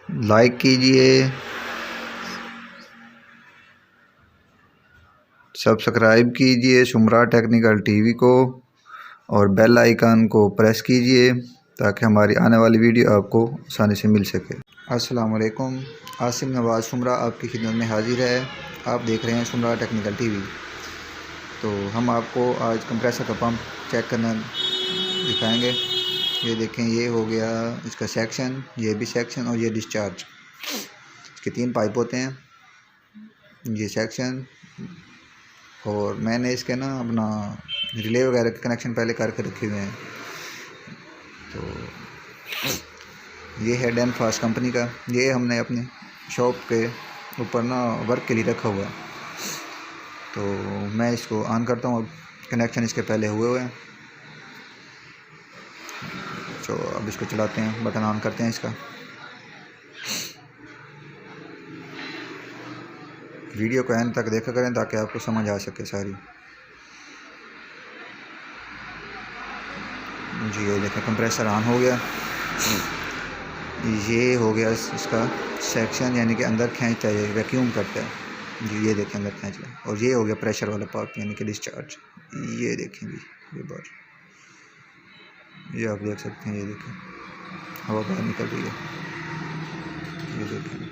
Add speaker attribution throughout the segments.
Speaker 1: Like कीजिए, subscribe कीजिए शुमरा technical TV को और बेल आइकन को प्रेस कीजिए ताकि हमारी आने वाली वीडियो आपको आसानी से मिल सके। अस्सलाम वालेकुम, आसिम नवाज़ शुमरा आपकी खिदमत में हाजिर है। आप देख रहे हैं शुमरा टेक्निकल टीवी। तो हम आपको आज कंप्रेसर का पंप चेक करना दिखाएंगे। ये देखें, ये हो गया इसका सेक्शन, ये भी सेक्शन और ये डिस्चार्ज। इसके 3 पाइप होते हैं, ये सेक्शन। और मैंने इसके ना अपना रिले वगैरह के कनेक्शन पहले करके रखे हुए हैं। तो ये है डेनफास्ट कंपनी का, ये हमने अपनी शॉप के ऊपर ना वर्क के लिए रखा हुआ है। तो मैं इसको ऑन करता हूँ, कनेक्शन इसके पहले हुए हैं। तो अब इसको चलाते हैं, बटन ऑन करते हैं इसका। वीडियो को एंड तक देखा करें ताकि आपको समझ आ सके सारी। जी ये देखें, कंप्रेसर ऑन हो गया। ये हो गया इसका सेक्शन, यानी कि अंदर खींचता है, वैक्यूम करता है जी। ये देखें अंदर खींच रहा है। और ये हो गया प्रेशर वाला पार्ट, यानी कि डिस्चार्ज। ये देखें जी, ये बार ये आप देख सकते हैं, ये देखें हवा बाहर निकल रही है। ये देखें,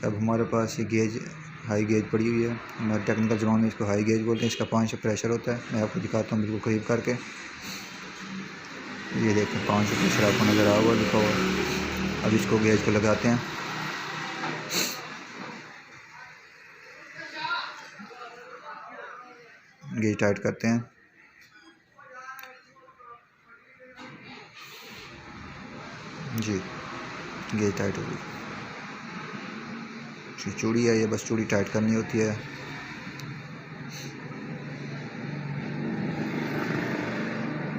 Speaker 1: अब हमारे पास ये गेज, हाई गेज पड़ी हुई है। हमारे टेक्निकल ज़बान में इसको हाई गेज बोलते हैं। इसका 500 प्रेशर होता है। मैं आपको दिखाता हूँ बिल्कुल करीब करके। ये देखें 500 प्रेशर आपको नज़र आ हुआ, लिखा हुआ। अब इसको गेज को लगाते हैं। गेज टाइट करते हैं जी। गेज टाइट हो गई। चूड़ी है ये, बस चूड़ी टाइट करनी होती है।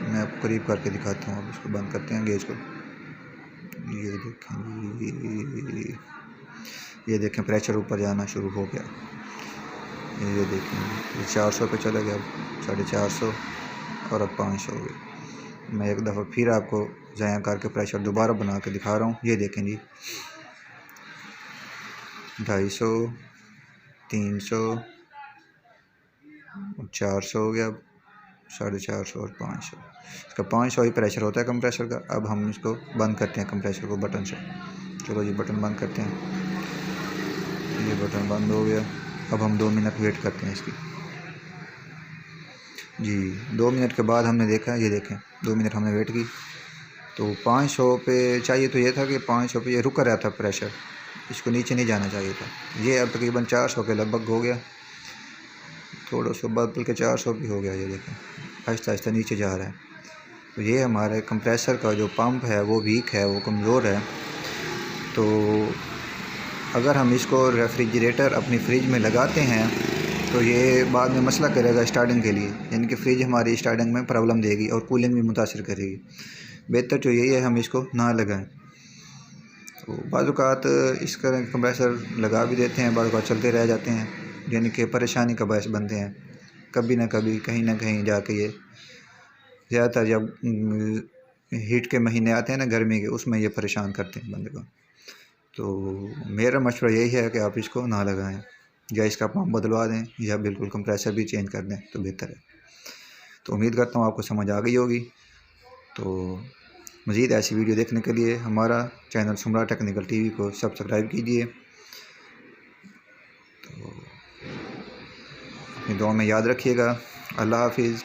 Speaker 1: मैं आपको करीब करके दिखाता हूँ। अब इसको बंद करते हैं गेज को। ये देखें, ये देखें प्रेशर ऊपर जाना शुरू हो गया। ये देखें, ये 400 पे चला गया, 450 और अब 500 हो गया। मैं एक दफ़ा फिर आपको ज़ाया करके प्रेशर दोबारा बना के दिखा रहा हूँ। ये देखें जी, 250, 300, 400 हो गया, 450 और 500। इसका 500 ही प्रेशर होता है कंप्रेसर का। अब हम इसको बंद करते हैं कंप्रेसर को बटन से। चलो जी, बटन बंद करते हैं। ये बटन बंद हो गया। अब हम 2 मिनट वेट करते हैं इसकी जी। 2 मिनट के बाद हमने देखा, ये देखें 2 मिनट हमने वेट की। तो 500 पे चाहिए, तो ये था कि 500 पे ये रुका रहता प्रेशर, इसको नीचे नहीं जाना चाहिए था। ये अब तकरीबन 400 के लगभग हो गया, थोड़ा सा बाद बल्कि 400 भी हो गया। ये देखें आहिस्ता आहिस्ता नीचे जा रहा है। तो ये हमारे कंप्रेसर का जो पंप है वो वीक है, वो कमज़ोर है। तो अगर हम इसको रेफ्रिजरेटर अपनी फ्रिज में लगाते हैं तो ये बाद में मसला करेगा स्टार्टिंग के लिए, यानी कि फ्रिज हमारी स्टार्टिंग में प्रॉब्लम देगी और कूलिंग भी मुतासर करेगी। बेहतर तो यही है हम इसको ना लगाएं। तो बाज़-औक़ात इसका कंप्रेसर लगा भी देते हैं, बाज़-औक़ात चलते रह जाते हैं, यानी कि परेशानी का बायस बनते हैं। कभी ना कभी कहीं ना कहीं जाके ये ज़्यादातर जब हीट के महीने आते हैं ना, गर्मी के, उसमें ये परेशान करते हैं बंदे को। तो मेरा मशवरा यही है कि आप इसको ना लगाएं, या इसका पंप बदलवा दें या बिल्कुल कंप्रेसर भी चेंज कर दें तो बेहतर है। तो उम्मीद करता हूँ आपको समझ आ गई होगी। तो मज़ीद ऐसी वीडियो देखने के लिए हमारा चैनल शुमरा टेक्निकल टीवी को सब्सक्राइब कीजिए। तो अपनी दुआ में याद रखिएगा। अल्लाह हाफिज़।